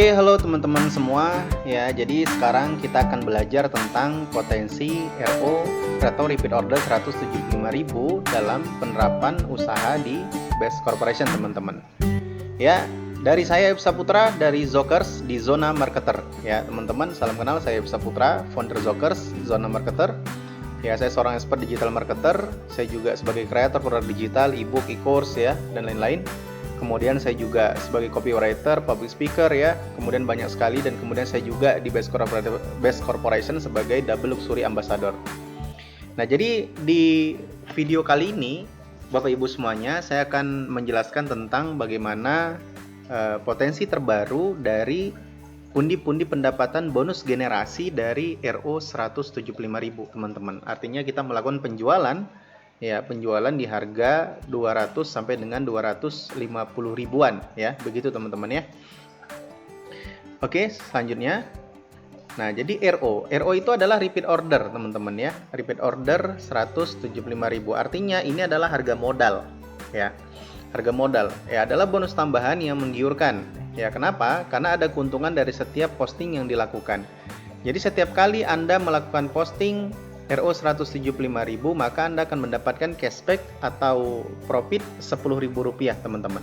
Oke, halo teman-teman semua ya. Jadi sekarang kita akan belajar tentang potensi RO atau repeat order 175.000 dalam penerapan usaha di Best Corporation, teman-teman. Ya, dari saya Yusuf Saputra dari Zokers di Zona Marketer. Ya, teman-teman, salam kenal, saya Yusuf Saputra, founder Zokers, Zona Marketer. Ya, saya seorang expert digital marketer. Saya juga sebagai kreator produk digital, e-book, e-course ya, dan lain-lain. Kemudian saya juga sebagai copywriter, public speaker ya, kemudian banyak sekali, dan kemudian saya juga di Best Corporation sebagai double luxury ambassador. Nah, jadi di video kali ini Bapak Ibu semuanya, saya akan menjelaskan tentang bagaimana potensi terbaru dari pundi-pundi pendapatan bonus generasi dari RO 175.000, teman-teman. Artinya kita melakukan penjualan di harga 200 sampai dengan 250 ribuan ya, begitu teman-teman ya. Oke, selanjutnya. Nah, jadi RO itu adalah repeat order, teman-teman ya. Repeat order 175.000. Artinya ini adalah harga modal ya. Harga modal ya adalah bonus tambahan yang menggiurkan. Ya, kenapa? Karena ada keuntungan dari setiap posting yang dilakukan. Jadi setiap kali Anda melakukan posting RO 175.000, maka Anda akan mendapatkan cashback atau profit Rp10.000, teman-teman.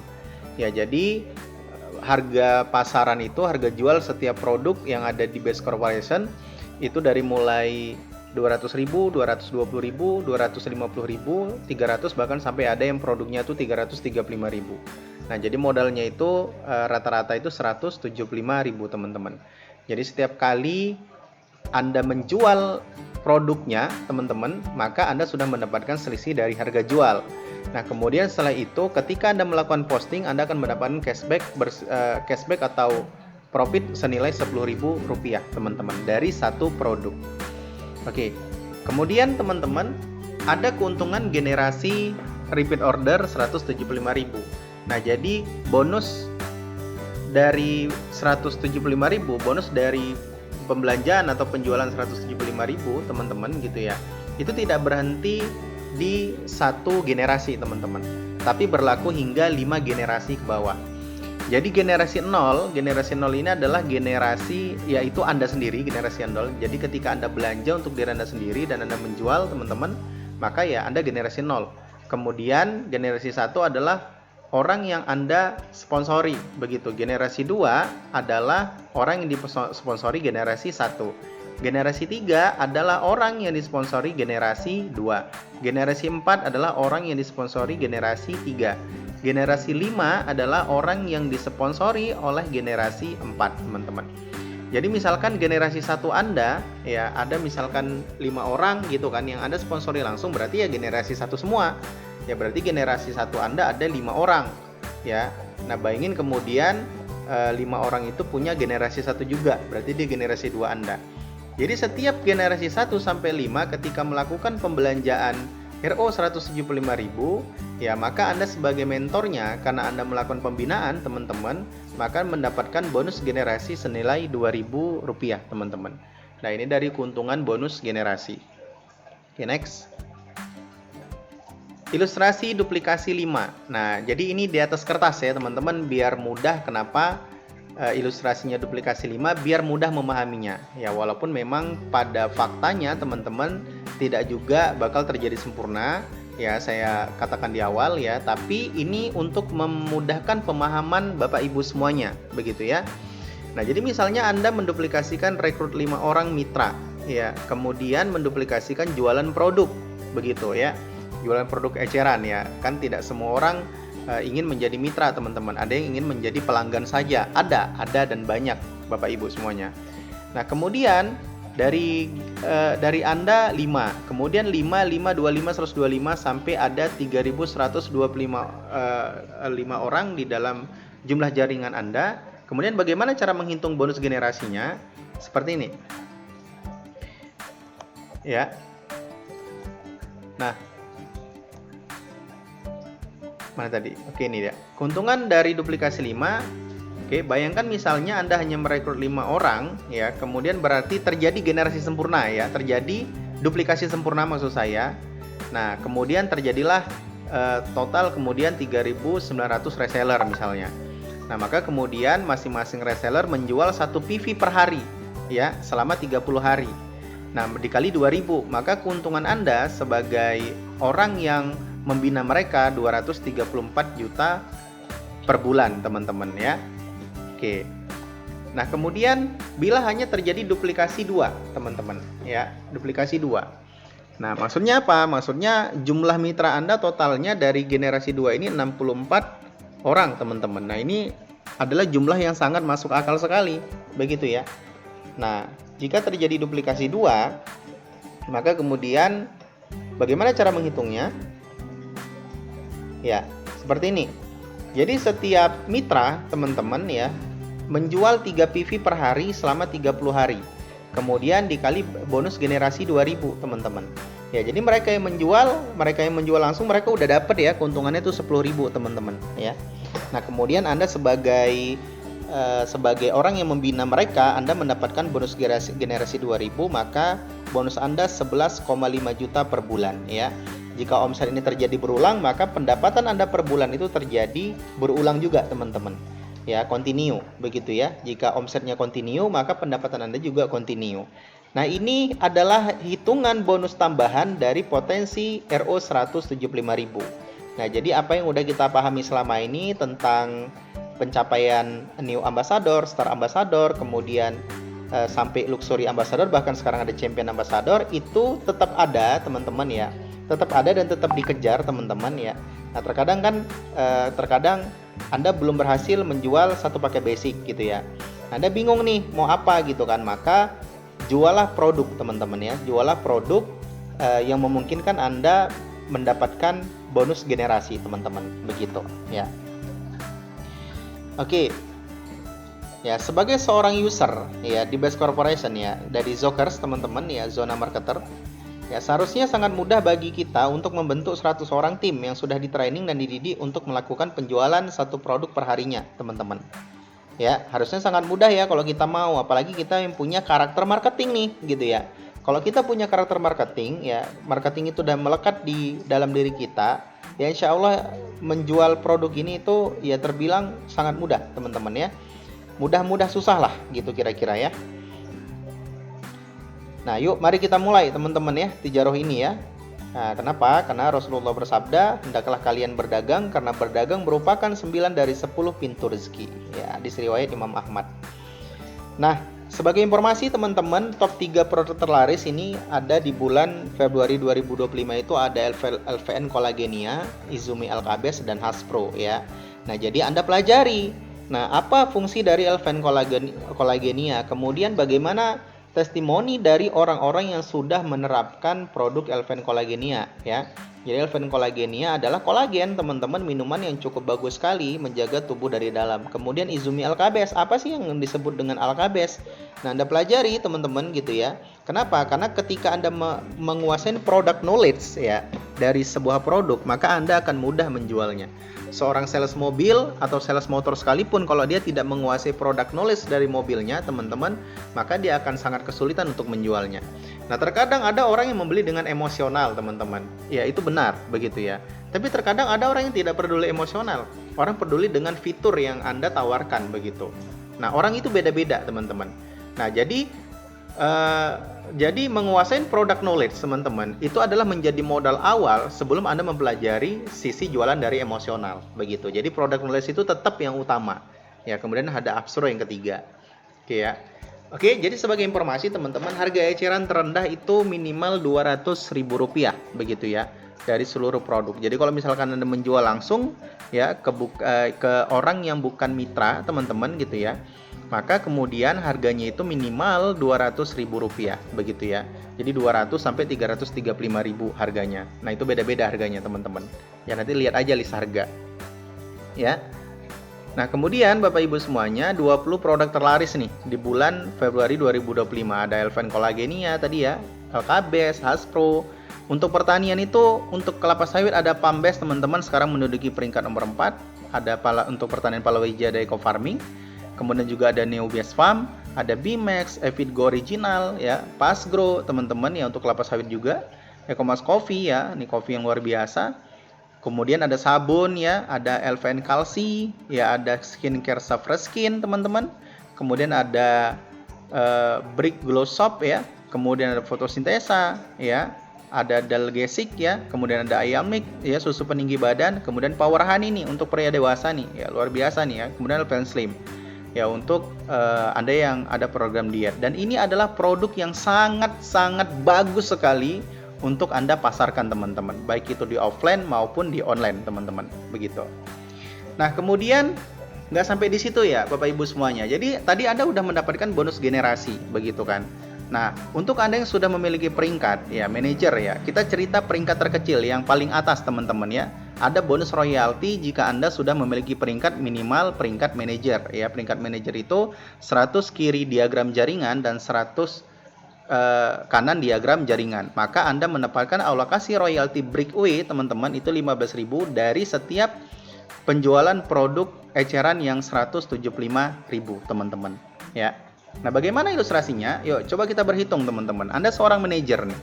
Ya, jadi harga pasaran itu, harga jual setiap produk yang ada di Best Corporation itu dari mulai 200.000, 220.000, 250.000, 300, bahkan sampai ada yang produknya itu 335.000. Nah, jadi modalnya itu rata-rata itu 175.000, teman-teman. Jadi setiap kali Anda menjual produknya, teman-teman, maka Anda sudah mendapatkan selisih dari harga jual. Nah, kemudian setelah itu ketika Anda melakukan posting, Anda akan mendapatkan cashback atau profit senilai Rp10.000, teman-teman, dari satu produk. Oke. Kemudian teman-teman, ada keuntungan generasi repeat order 175.000. Nah, jadi bonus dari 175.000, bonus dari pembelanjaan atau penjualan 175.000, teman-teman, gitu ya. Itu tidak berhenti di satu generasi, teman-teman, tapi berlaku hingga 5 generasi ke bawah. Jadi generasi 0 ini adalah generasi, yaitu Anda sendiri, generasi 0. Jadi ketika Anda belanja untuk diri Anda sendiri dan Anda menjual, teman-teman, maka ya Anda generasi 0. Kemudian generasi 1 adalah orang yang Anda sponsori, begitu. Generasi 2 adalah orang yang disponsori generasi 1. Generasi 3 adalah orang yang disponsori generasi 2. Generasi 4 adalah orang yang disponsori generasi 3. Generasi 5 adalah orang yang disponsori oleh generasi 4, teman-teman. Jadi misalkan generasi 1 Anda ya ada misalkan 5 orang gitu kan yang Anda sponsori langsung, berarti ya generasi 1 semua. Ya berarti generasi 1 Anda ada 5 orang ya. Nah, bayangin kemudian 5 orang itu punya generasi 1 juga, berarti dia generasi 2 Anda. Jadi setiap generasi 1 sampai 5 ketika melakukan pembelanjaan RO 175.000 ya, maka Anda sebagai mentornya, karena Anda melakukan pembinaan, teman-teman, maka mendapatkan bonus generasi senilai Rp2.000, teman-teman. Nah, ini dari keuntungan bonus generasi. Oke, next. Ilustrasi duplikasi 5. Nah, jadi ini di atas kertas ya, teman-teman, biar mudah. Kenapa ilustrasinya duplikasi 5? Biar mudah memahaminya. Ya, walaupun memang pada faktanya, teman-teman, tidak juga bakal terjadi sempurna. Ya, saya katakan di awal ya, tapi ini untuk memudahkan pemahaman Bapak Ibu semuanya, begitu ya. Nah, jadi misalnya Anda menduplikasikan rekrut 5 orang mitra, ya, kemudian menduplikasikan jualan produk, begitu ya. Jualan produk eceran ya, kan tidak semua orang ingin menjadi mitra, teman-teman. Ada yang ingin menjadi pelanggan saja, ada dan banyak, Bapak Ibu semuanya. Nah, kemudian dari Anda 5, kemudian 5, 25, 125 sampai ada 3.125 orang di dalam jumlah jaringan Anda. Kemudian bagaimana cara menghitung bonus generasinya? Seperti ini. Ya. Nah, mana tadi? Oke, ini dia. Keuntungan dari duplikasi 5. Oke, bayangkan misalnya Anda hanya merekrut 5 orang ya, kemudian berarti terjadi generasi sempurna ya, terjadi duplikasi sempurna maksud saya. Nah, kemudian terjadilah total kemudian 3.900 reseller misalnya. Nah, maka kemudian masing-masing reseller menjual 1 PV per hari ya, selama 30 hari. Nah, dikali 2000, maka keuntungan Anda sebagai orang yang membina mereka 234 juta per bulan, teman-teman ya. Oke. Nah, kemudian bila hanya terjadi duplikasi 2, teman-teman ya, duplikasi 2. Nah, maksudnya apa? Maksudnya jumlah mitra Anda totalnya dari generasi 2 ini 64 orang, teman-teman. Nah, ini adalah jumlah yang sangat masuk akal sekali, begitu ya. Nah, jika terjadi duplikasi 2, maka kemudian bagaimana cara menghitungnya? Ya, seperti ini. Jadi setiap mitra, teman-teman ya, menjual 3 PV per hari selama 30 hari. Kemudian dikali bonus generasi 2000, teman-teman. Ya, jadi mereka yang menjual langsung, mereka udah dapat ya, keuntungannya itu 10.000, teman-teman ya. Nah, kemudian Anda sebagai orang yang membina mereka, Anda mendapatkan bonus generasi 2000, maka bonus Anda 11,5 juta per bulan ya. Jika omset ini terjadi berulang, maka pendapatan Anda per bulan itu terjadi berulang juga, teman-teman. Ya, continue begitu ya. Jika omsetnya continue, maka pendapatan Anda juga continue. Nah, ini adalah hitungan bonus tambahan dari potensi RO 175.000. Nah, jadi apa yang udah kita pahami selama ini tentang pencapaian new ambassador, star ambassador, kemudian sampai luxury ambassador, bahkan sekarang ada champion ambassador, itu tetap ada, teman-teman ya. Tetap ada dan tetap dikejar, teman-teman ya. Nah, terkadang Anda belum berhasil menjual satu paket basic gitu ya. Anda bingung nih mau apa gitu kan, maka jualah produk, teman-teman ya. Jualah produk yang memungkinkan Anda mendapatkan bonus generasi, teman-teman, begitu ya. Oke. Ya, sebagai seorang user ya di Best Corporation ya, dari Zokers, teman-teman ya, zona marketer. Ya, seharusnya sangat mudah bagi kita untuk membentuk 100 orang tim yang sudah di-training dan dididik untuk melakukan penjualan satu produk per harinya, teman-teman. Ya, harusnya sangat mudah ya kalau kita mau, apalagi kita yang punya karakter marketing nih, gitu ya. Kalau kita punya karakter marketing, ya, marketing itu udah melekat di dalam diri kita, ya insya Allah menjual produk ini itu ya terbilang sangat mudah, teman-teman ya. Mudah-mudah susah lah, gitu kira-kira ya. Nah, yuk mari kita mulai, teman-teman ya, tijaroh ini ya. Nah, kenapa? Karena Rasulullah bersabda, hendaklah kalian berdagang karena berdagang merupakan 9 dari 10 pintu rezeki. Ya, hadis riwayat Imam Ahmad. Nah, sebagai informasi teman-teman, top 3 produk terlaris ini ada di bulan Februari 2025 itu ada LVN Collagenea, Izumi Alkabes, dan Haspro ya. Nah, jadi Anda pelajari. Nah, apa fungsi dari LVN Collagenea? Kemudian bagaimana testimoni dari orang-orang yang sudah menerapkan produk LVN Collagenea ya. Jadi LVN Collagenea adalah kolagen, teman-teman, minuman yang cukup bagus sekali menjaga tubuh dari dalam. Kemudian Izumi Alkabes, apa sih yang disebut dengan Alkabes? Nah, Anda pelajari, teman-teman, gitu ya. Kenapa? Karena ketika Anda menguasai product knowledge ya dari sebuah produk, maka Anda akan mudah menjualnya. Seorang sales mobil atau sales motor sekalipun, kalau dia tidak menguasai product knowledge dari mobilnya, teman-teman, maka dia akan sangat kesulitan untuk menjualnya. Nah, terkadang ada orang yang membeli dengan emosional, teman-teman. Ya, itu benar, begitu ya. Tapi terkadang ada orang yang tidak peduli emosional. Orang peduli dengan fitur yang Anda tawarkan, begitu. Nah, orang itu beda-beda, teman-teman. Nah, jadi menguasai product knowledge, teman-teman, itu adalah menjadi modal awal sebelum Anda mempelajari sisi jualan dari emosional, begitu. Jadi product knowledge itu tetap yang utama. Ya, kemudian ada abstro yang ketiga. Oke ya. Oke, jadi sebagai informasi teman-teman, harga eceran terendah itu minimal Rp200.000, begitu ya, dari seluruh produk. Jadi kalau misalkan Anda menjual langsung ya ke orang yang bukan mitra, teman-teman, gitu ya, maka kemudian harganya itu minimal Rp200.000, begitu ya. Jadi 200 sampai 335.000 harganya. Nah, itu beda-beda harganya, teman-teman. Ya, nanti lihat aja list harga. Ya. Nah, kemudian Bapak Ibu semuanya, 20 produk terlaris nih di bulan Februari 2025. Ada LVN Collagenea tadi ya, Alkabes, Haspro. Untuk pertanian itu, untuk kelapa sawit ada Pambes, teman-teman, sekarang menduduki peringkat nomor 4. Ada untuk pertanian palawija ada Eco Farming. Kemudian juga ada Neo Best Farm, ada Bimax, Evidgo Original ya, Pasgro, teman-teman ya, untuk kelapa sawit juga. Ecomas Coffee ya, ini kopi yang luar biasa. Kemudian ada sabun ya, ada LVN Kalsi, ya ada skincare Fresh Skin teman-teman. Kemudian ada Brick Glow Soap ya, kemudian ada fotosintesa ya, ada Dalgesic ya, kemudian ada Ayam Milk ya, susu peninggi badan, kemudian Power Honey nih untuk pria dewasa nih ya, luar biasa nih ya. Kemudian LVN Slim ya untuk Anda yang ada program diet, dan ini adalah produk yang sangat-sangat bagus sekali untuk Anda pasarkan teman-teman, baik itu di offline maupun di online teman-teman, begitu. Nah kemudian nggak sampai di situ ya Bapak Ibu semuanya. Jadi tadi Anda udah mendapatkan bonus generasi, begitu kan. Nah untuk Anda yang sudah memiliki peringkat ya manajer ya, kita cerita peringkat terkecil yang paling atas teman-teman ya. Ada bonus royalti jika Anda sudah memiliki peringkat minimal peringkat manajer ya. Peringkat manajer itu 100 kiri diagram jaringan dan 100 kanan diagram jaringan. Maka Anda mendapatkan alokasi royalti breakaway teman-teman itu 15.000 dari setiap penjualan produk eceran yang 175.000 teman-teman ya. Nah bagaimana ilustrasinya? Yuk coba kita berhitung teman-teman. Anda seorang manajer nih,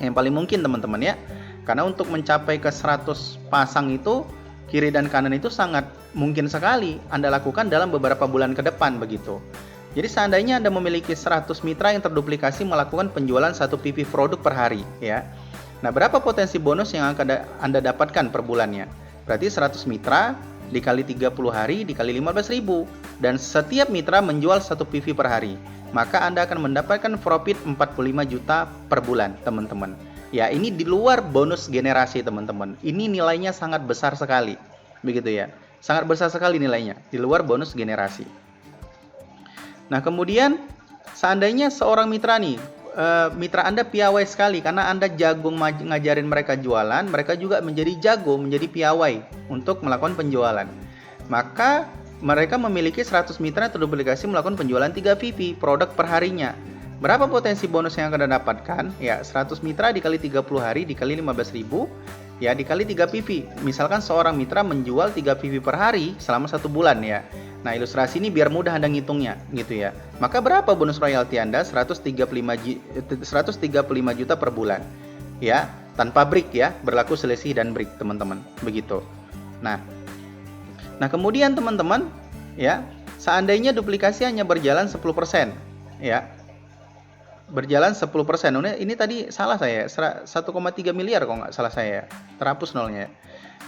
yang paling mungkin teman-teman ya, karena untuk mencapai ke 100 pasang itu kiri dan kanan itu sangat mungkin sekali Anda lakukan dalam beberapa bulan ke depan, begitu. Jadi seandainya Anda memiliki 100 mitra yang terduplikasi melakukan penjualan 1 PV produk per hari ya. Nah berapa potensi bonus yang akan Anda dapatkan per bulannya? Berarti 100 mitra dikali 30 hari dikali 15.000, dan setiap mitra menjual 1 PV per hari, maka Anda akan mendapatkan profit 45 juta per bulan teman-teman. Ya ini di luar bonus generasi teman-teman. Ini nilainya sangat besar sekali, begitu ya. Sangat besar sekali nilainya di luar bonus generasi. Nah kemudian seandainya seorang mitra nih, mitra Anda piawai sekali karena Anda jago ngajarin mereka jualan, mereka juga menjadi jago, menjadi piawai untuk melakukan penjualan. Maka mereka memiliki 100 mitra yang terduplikasi melakukan penjualan 3 PV produk per harinya. Berapa potensi bonus yang akan Anda dapatkan? Ya 100 mitra dikali 30 hari dikali 15.000 ya dikali 3 PV. Misalkan seorang mitra menjual 3 PV per hari selama 1 bulan ya. Nah ilustrasi ini biar mudah Anda ngitungnya gitu ya. Maka berapa bonus royalti Anda? 135 juta per bulan ya, tanpa break ya, berlaku selisih dan break teman-teman, begitu. Nah kemudian teman-teman ya, seandainya duplikasi hanya berjalan 10% ya, berjalan 10%. Ini tadi salah saya, 1,3 miliar kalau nggak salah saya, terhapus nolnya.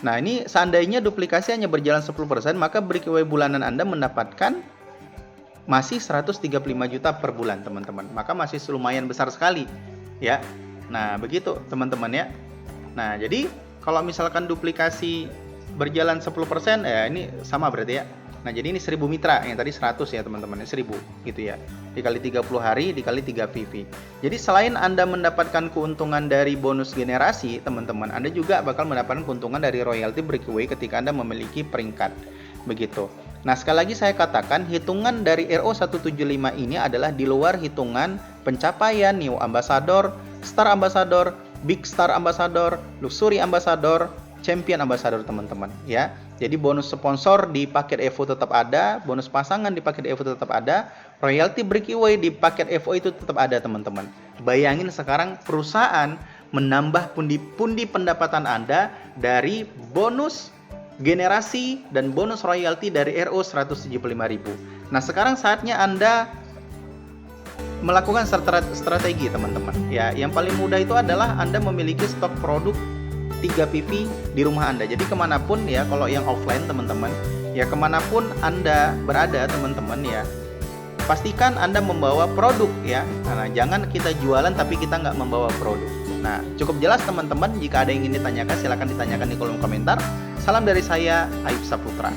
Nah ini seandainya duplikasi hanya berjalan 10%, maka breakaway bulanan Anda mendapatkan masih 135 juta per bulan teman-teman. Maka masih lumayan besar sekali ya. Nah begitu teman-teman ya. Nah jadi kalau misalkan duplikasi berjalan 10% ya ini sama berarti ya. Nah jadi ini 1000 mitra, yang tadi 100 ya teman-teman, 1000 gitu ya, dikali 30 hari dikali 3 PV. Jadi selain Anda mendapatkan keuntungan dari bonus generasi teman-teman, Anda juga bakal mendapatkan keuntungan dari royalty breakaway ketika Anda memiliki peringkat, begitu. Nah sekali lagi saya katakan, hitungan dari RO 175 ini adalah di luar hitungan pencapaian New Ambassador, Star Ambassador, Big Star Ambassador, Luxury Ambassador, Champion Ambassador teman-teman ya. Jadi bonus sponsor di paket EVO tetap ada, bonus pasangan di paket EVO tetap ada, royalty breakaway di paket EVO itu tetap ada teman-teman. Bayangin sekarang perusahaan menambah pundi-pundi pendapatan Anda dari bonus generasi dan bonus royalti dari RO 175.000. Nah sekarang saatnya Anda melakukan strategi teman-teman ya. Yang paling mudah itu adalah Anda memiliki stok produk 3 PV di rumah Anda. Jadi kemanapun ya, kalau yang offline teman-teman ya, kemanapun Anda berada teman-teman ya, pastikan Anda membawa produk ya. Nah, jangan kita jualan tapi kita nggak membawa produk. Nah cukup jelas teman-teman. Jika ada yang ingin ditanyakan silahkan ditanyakan di kolom komentar. Salam dari saya, Ayub Saputra.